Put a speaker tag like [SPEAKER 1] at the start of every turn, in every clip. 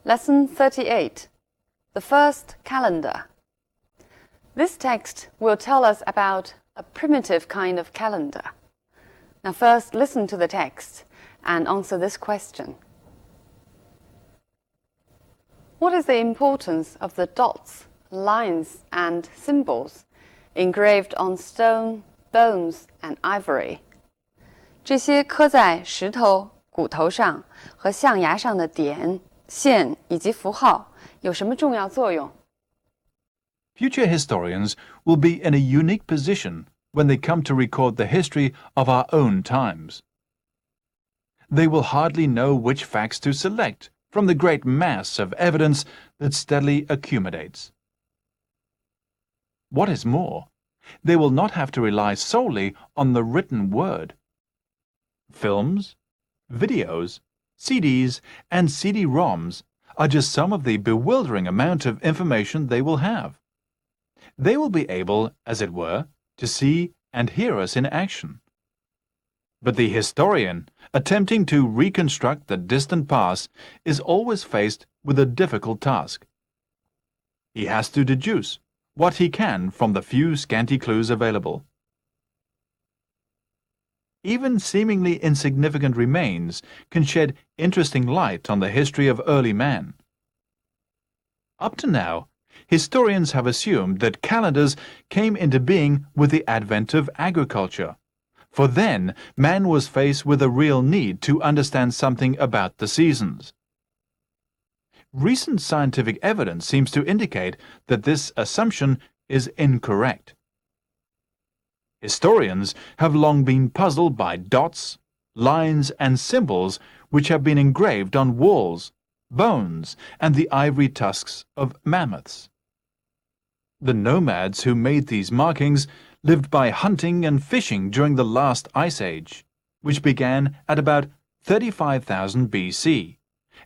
[SPEAKER 1] Lesson 38, The First Calendar. This text will tell us about a primitive kind of calendar. Now first listen to the text and answer this question. What is the importance of the dots, lines, and symbols engraved on stone, bones, and ivory? 这些刻在石头、骨头上和象牙上的点、线以及符号有什么重要作用？
[SPEAKER 2] Future historians will be in a unique position when they come to record the history of our own times. They will hardly know which facts to select from the great mass of evidence that steadily accumulates. What is more, they will not have to rely solely on the written word. Films, videos, CDs, and CD-ROMs are just some of the bewildering amount of information they will have. They will be able, as it were, to see and hear us in action. But the historian, attempting to reconstruct the distant past, is always faced with a difficult task. He has to deduce what he can from the few scanty clues available. Even seemingly insignificant remains can shed interesting light on the history of early man. Up to now, historians have assumed that calendars came into being with the advent of agriculture, for then man was faced with a real need to understand something about the seasons. Recent scientific evidence seems to indicate that this assumption is incorrect. Historians have long been puzzled by dots, lines, and symbols which have been engraved on walls, bones, and the ivory tusks of mammoths. The nomads who made these markings lived by hunting and fishing during the last ice age, which began at about 35,000 BC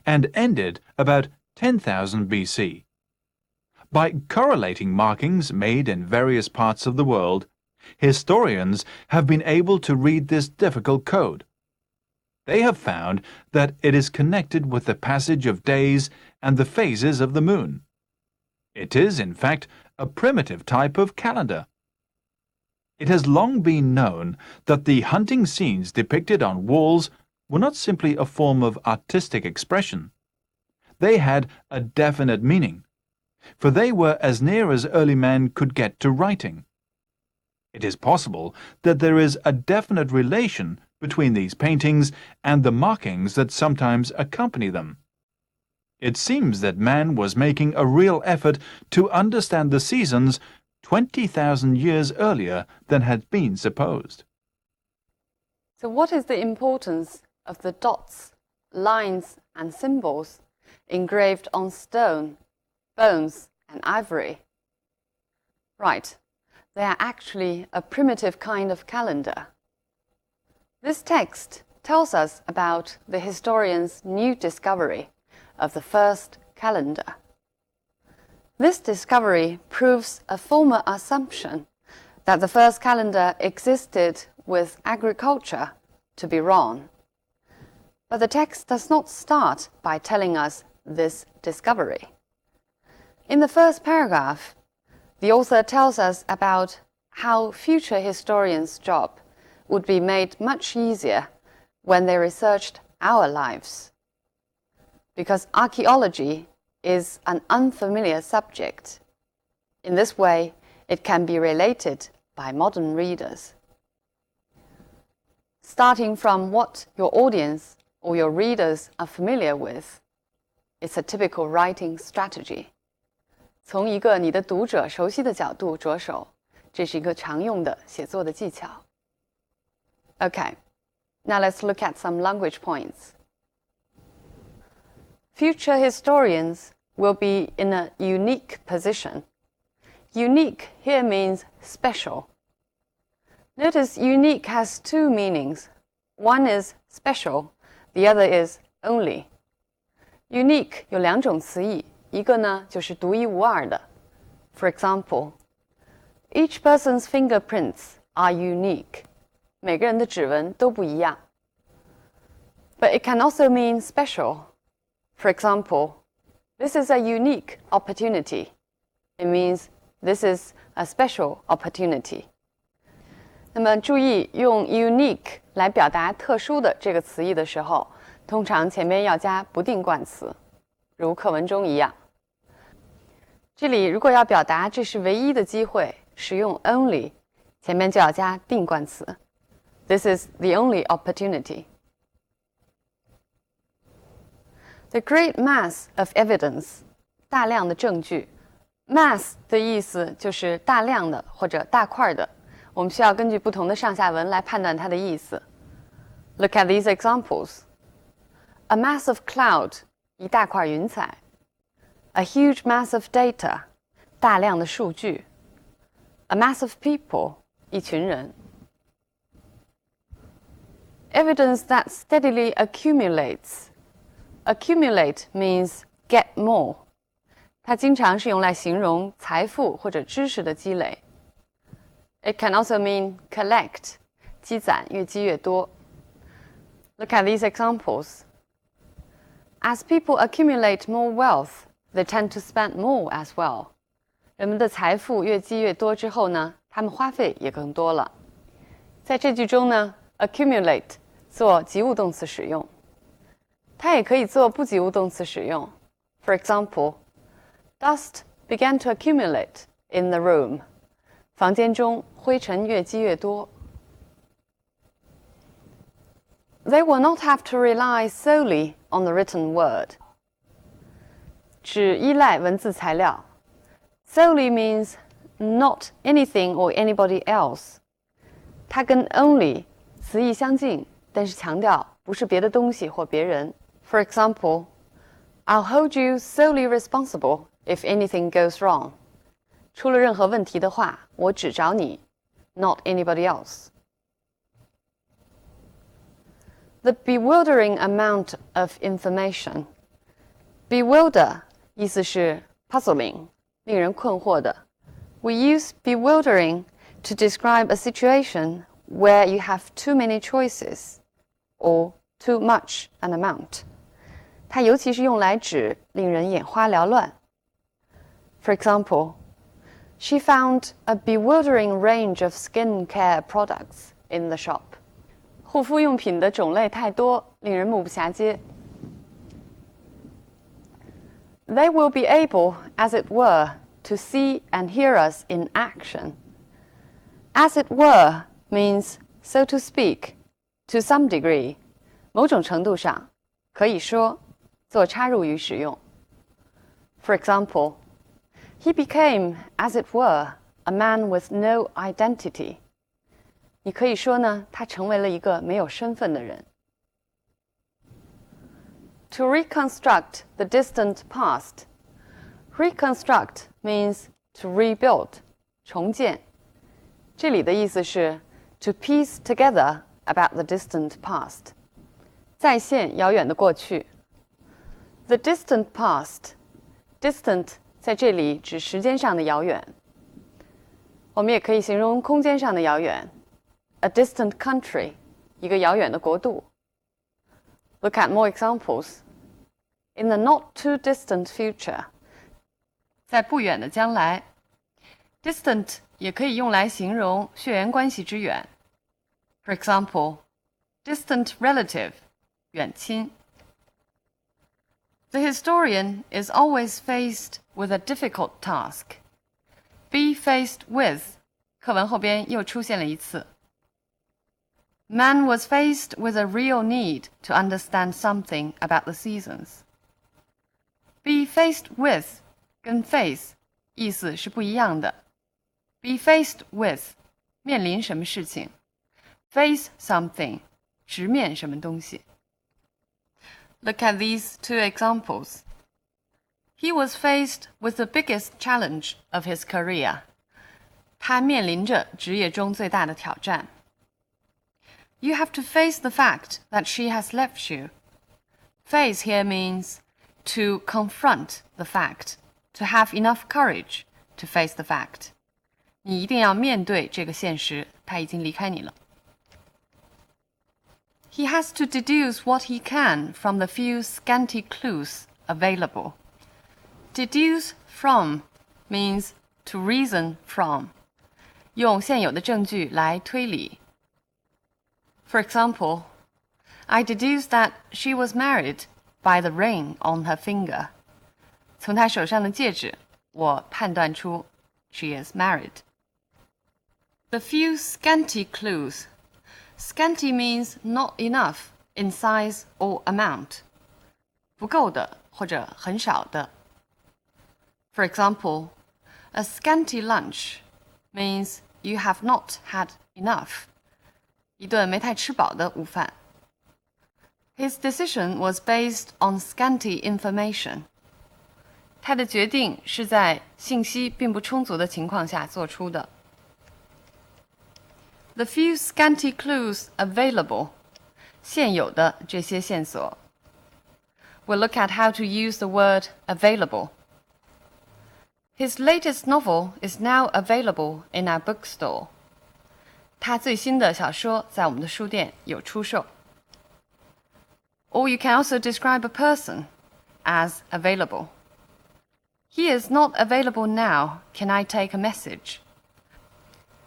[SPEAKER 2] and ended about 10,000 BC. By correlating markings made in various parts of the world, historians have been able to read this difficult code. They have found that it is connected with the passage of days and the phases of the moon. It is, in fact, a primitive type of calendar. It has long been known that the hunting scenes depicted on walls were not simply a form of artistic expression. They had a definite meaning, for they were as near as early man could get to writing. It is possible that there is a definite relation between these paintings and the markings that sometimes accompany them. It seems that man was making a real effort to understand the seasons 20,000 years earlier than had been supposed.
[SPEAKER 1] So what is the importance of the dots, lines, and symbols engraved on stone, bones, and ivory? Right. They are actually a primitive kind of calendar. This text tells us about the historian's new discovery of the first calendar. This discovery proves a former assumption that the first calendar existed with agriculture to be wrong. But the text does not start by telling us this discovery. In the first paragraph, the author tells us about how future historians' job would be made much easier when they researched our lives. Because archaeology is an unfamiliar subject. In this way, it can be related by modern readers. Starting from what your audience or your readers are familiar with, it's a typical writing strategy. 从一个你的读者熟悉的角度着手，这是一个常用的写作的技巧。Okay, now let's look at some language points. Future historians will be in a unique position. Unique here means special. Notice unique has two meanings. One is special, the other is only. Unique 有两种词义。一个呢，就是独一无二的。For example, each person's fingerprints are unique. 每个人的指纹都不一样。But it can also mean special. For example, This is a unique opportunity. It means this is a special opportunity. 那么注意用 unique 来表达特殊的这个词义的时候，通常前面要加不定冠词，如课文中一样。这里如果要表达这是唯一的机会，使用 only， 前面就要加定冠词。This is the only opportunity. The great mass of evidence, 大量的证据。mass 的意思就是大量的或者大块的，我们需要根据不同的上下文来判断它的意思。Look at these examples. A mass of cloud, 一大块云彩。A huge mass of data, 大量的数据。A mass of people, 一群人。Evidence that steadily accumulates. Accumulate means get more. 它经常是用来形容财富或者知识的积累。It can also mean collect, 积攒，越积越多。Look at these examples. As people accumulate more wealth, they tend to spend more as well. 人们的财富越积越多之后呢，他们花费也更多了。在这句中呢 ，accumulate 做及物动词使用，它也可以做不及物动词使用。For example, dust began to accumulate in the room. 房间中灰尘越积越多。They will not have to rely solely on the written word. 只依赖文字材料。Solely means not anything or anybody else. 它跟 only 词义相近，但是强调不是别的东西或别人。For example, I'll hold you solely responsible if anything goes wrong. 出了任何问题的话，我只找你 ，not anybody else. The bewildering amount of information. Bewilder 意思是 puzzling, 令人困惑的。We use bewildering to describe a situation where you have too many choices or too much an amount. 它尤其是用来指令人眼花缭乱。For example, she found a bewildering range of skincare products in the shop. 护肤用品的种类太多，令人目不暇接。They will be able, as it were, to see and hear us in action. As it were means, so to speak, to some degree, 某种程度上，可以说，做插入语使用。For example, he became, as it were, a man with no identity. 你可以说呢，他成为了一个没有身份的人。To reconstruct the distant past. Reconstruct means to rebuild, 重建。这里的意思是 to piece together about the distant past. 再现遥远的过去。The distant past. Distant 在这里指时间上的遥远。我们也可以形容空间上的遥远。A distant country, 一个遥远的国度。Look at more examples. In the not too distant future. 在不远的将来。Distant 也可以用来形容血缘关系之远。For example, distant relative, 远亲。The historian is always faced with a difficult task. Be faced with, 课文后边又出现了一次。Man was faced with a real need to understand something about the seasons. Be faced with 跟 face 意思是不一样的。Be faced with 面临什么事情 ，face something 直面什么东西。Look at these two examples. He was faced with the biggest challenge of his career. 他面临着职业中最大的挑战。You have to face the fact that she has left you. Face here means to confront the fact, to have enough courage to face the fact. 你一定要面对这个现实，她已经离开你了。He has to deduce what he can from the few scanty clues available. Deduce from means to reason from. 用现有的证据来推理。For example, I deduce that she was married by the ring on her finger. 从她手上的戒指，我判断出 she is married. The few scanty clues. Scanty means not enough in size or amount. 不够的或者很少的。For example, a scanty lunch means you have not had enough. 一顿没太吃饱的午饭。His decision was based on scanty information. 他的决定是在信息并不充足的情况下做出的。The few scanty clues available. 现有的这些线索。We'll look at how to use the word available. His latest novel is now available in our bookstore. 他最新的小说在我们的书店有出售。Or you can also describe a person as available. He is not available now. Can I take a message?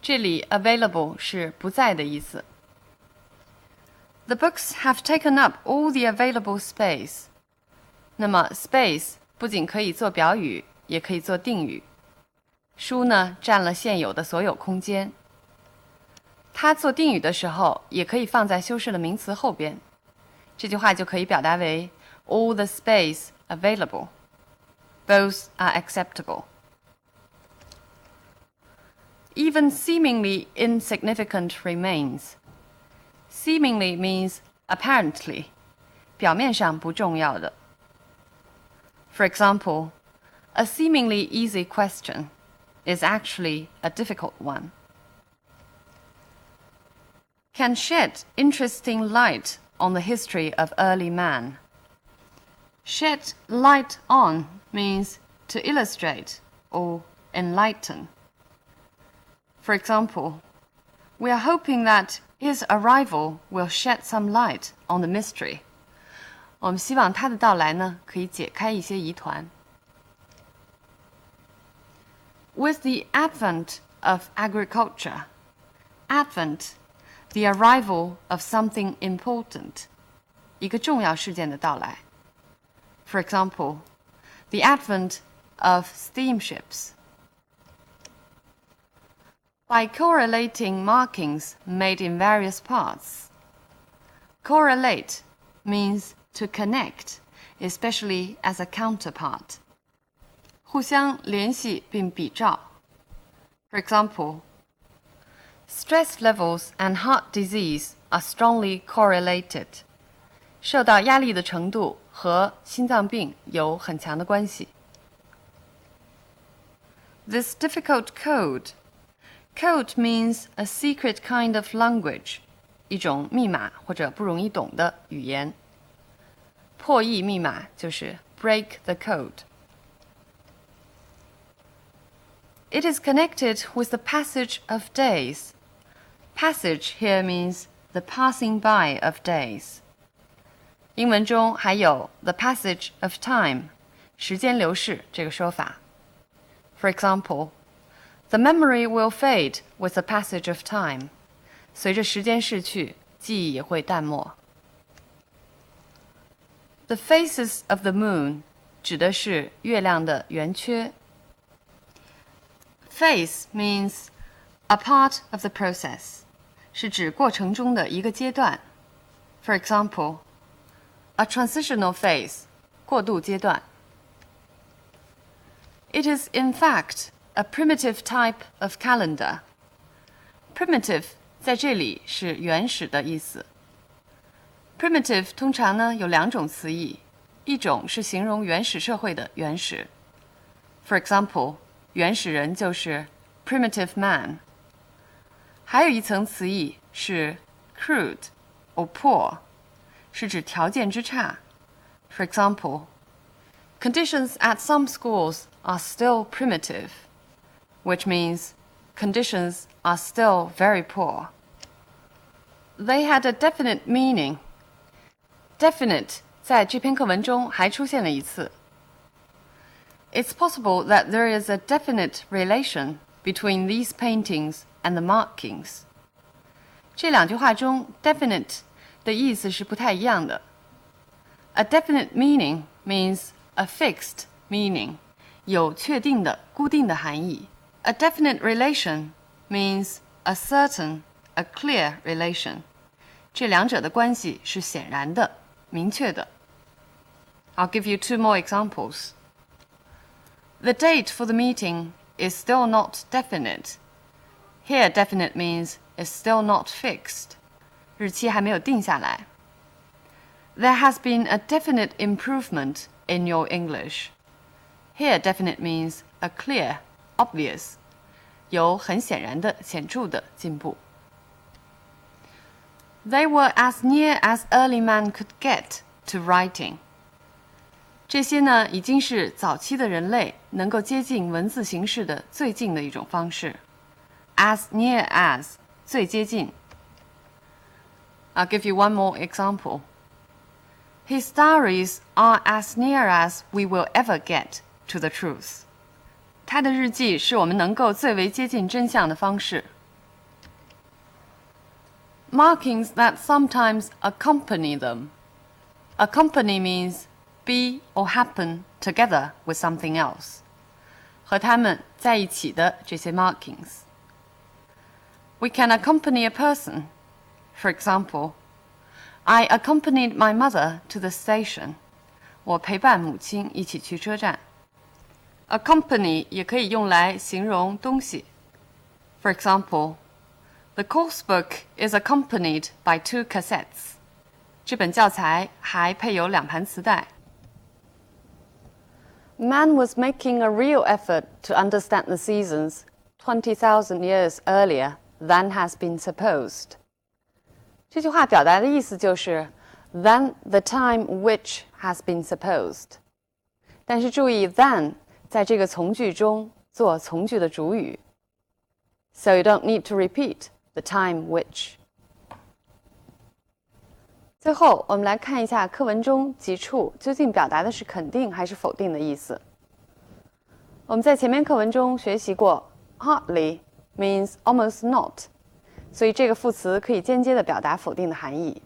[SPEAKER 1] 这里 available 是不在的意思。The books have taken up all the available space. 那么 space 不仅可以做表语，也可以做定语。书呢，占了现有的所有空间。它做定语的时候，也可以放在修饰的名词后边。这句话就可以表达为 all the space available. Both are acceptable. Even seemingly insignificant remains. Seemingly means apparently, 表面上不重要的。For example, a seemingly easy question is actually a difficult one. Can shed interesting light on the history of early man. Shed light on means to illustrate or enlighten. For example, we are hoping that his arrival will shed some light on the mystery. 我们希望他的到来呢，可以解开一些疑团。With the advent of agriculture, advent, the arrival of something important, 一个重要事件的到来。For example, the advent of steamships. By correlating markings made in various parts. Correlate means to connect, especially as a counterpart. 互相联系并比照。For example, stress levels and heart disease are strongly correlated. 受到压力的程度和心脏病有很强的关系。This difficult code. Code means a secret kind of language. 一种密码或者不容易懂的语言。破译密码就是 break the code. It is connected with the passage of days. Passage here means the passing by of days. 英文中还有 the passage of time, 时间流逝这个说法。For example, the memory will fade with the passage of time. 随着时间逝去，记忆也会淡漠。The phases of the moon 指的是月亮的圆缺。Phase means a part of the process, 是指过程中的一个阶段。For example, a transitional phase, 过渡阶段。It is in fact a primitive type of calendar. Primitive 在这里是原始的意思。Primitive 通常呢有两种词义，一种是形容原始社会的原始。For example, 原始人就是 primitive man. 还有一层词义是 crude or poor, 是指条件之差。For example, conditions at some schools are still primitive, which means conditions are still very poor. They had a definite meaning. Definite 在这篇课文中还出现了一次。It's possible that there is a definite relation between these paintings and the markings. 这两句话中 definite 的意思是不太一样的。A definite meaning means a fixed meaning, 有确定的、固定的含义。A definite relation means a certain, a clear relation. 这两者的关系是显然的、明确的。I'll give you 2 more examples. The date for the meeting is still not definite. Here, definite means is still not fixed. 日期还没有定下来。There has been a definite improvement in your English. Here, definite means a clear, obvious. 有很显然的、显著的进步。They were as near as early man could get to writing. 这些呢，已经是早期的人类能够接近文字形式的最近的一种方式。As near as 最接近。I'll give you one more example. His diaries are as near as we will ever get to the truth. 他的日记是我们能够最为接近真相的方式。Markings that sometimes accompany them. Accompany means be or happen together with something else. 和它们在一起的这些 markings. We can accompany a person. For example, I accompanied my mother to the station. 我陪伴母亲一起去车站。Accompany 也可以用来形容东西。For example, the course book is accompanied by 2 cassettes. 这本教材还配有2盘磁带。Man was making a real effort to understand the seasons 20,000 years earlier than has been supposed. 这句话表达的意思就是 than the time which has been supposed. 但是注意 than 在这个从句中做从句的主语。So you don't need to repeat the time which. 最后，我们来看一下课文中几处究竟表达的是肯定还是否定的意思。我们在前面课文中学习过 hardly means almost not, 所以这个副词可以间接地表达否定的含义。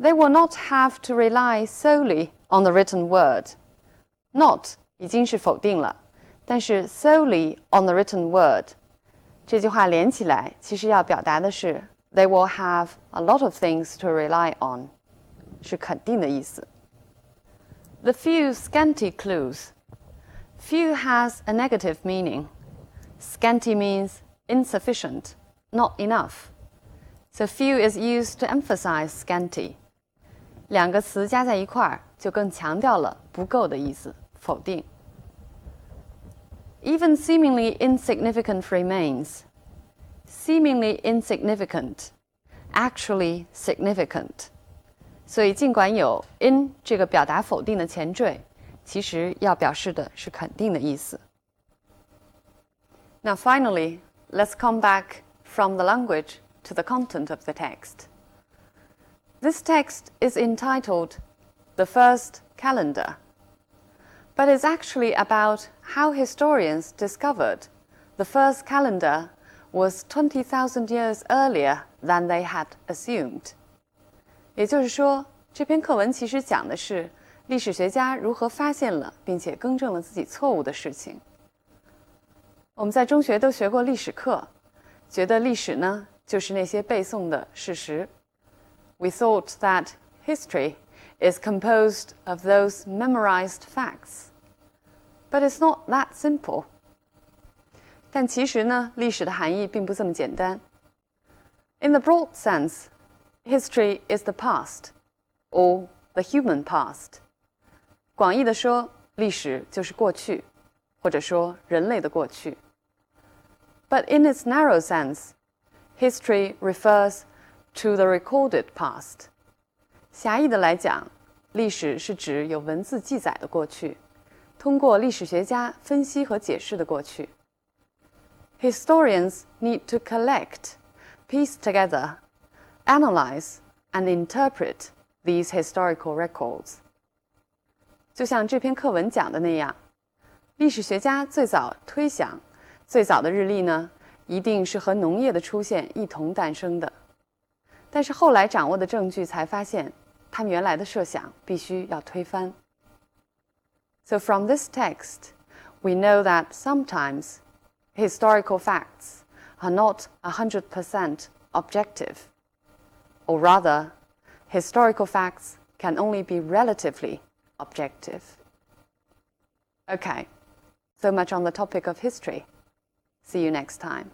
[SPEAKER 1] They will not have to rely solely on the written word. Not 已经是否定了，但是 solely on the written word 这句话连起来，其实要表达的是 they will have a lot of things to rely on, 是肯定的意思。The few scanty clues. Few has a negative meaning. Scanty means insufficient, not enough. So few is used to emphasize scanty. 两个词加在一块儿，就更强调了不够的意思，否定。Even seemingly insignificant remains. Seemingly insignificant, actually significant. 所以尽管有 in 这个表达否定的前缀，其实要表示的是肯定的意思。Now finally, let's come back from the language to the content of the text. This text is entitled The First Calendar, but it's actually about how historians discovered the first calendar was 20,000 years earlier than they had assumed. 也就是说，这篇课文其实讲的是历史学家如何发现了并且更正了自己错误的事情。我们在中学都学过历史课，觉得历史呢就是那些背诵的事实。We thought that history is composed of those memorized facts. But it's not that simple. 但其实呢，历史的含义并不这么简单。In the broad sense, history is the past, or the human past. 广义的说，历史就是过去，或者说人类的过去。But in its narrow sense, history refers to the recorded past. 狭义的来讲，历史是指有文字记载的过去，通过历史学家分析和解释的过去。Historians need to collect, piece together, analyze, and interpret these historical records. 就像这篇课文讲的那样，历史学家最早推想，最早的日历呢，一定是和农业的出现一同诞生的。但是后来掌握的证据才发现，他们原来的设想必须要推翻。So from this text, we know that sometimes historical facts are not 100% objective, or rather, historical facts can only be relatively objective. Okay, so much on the topic of history. See you next time.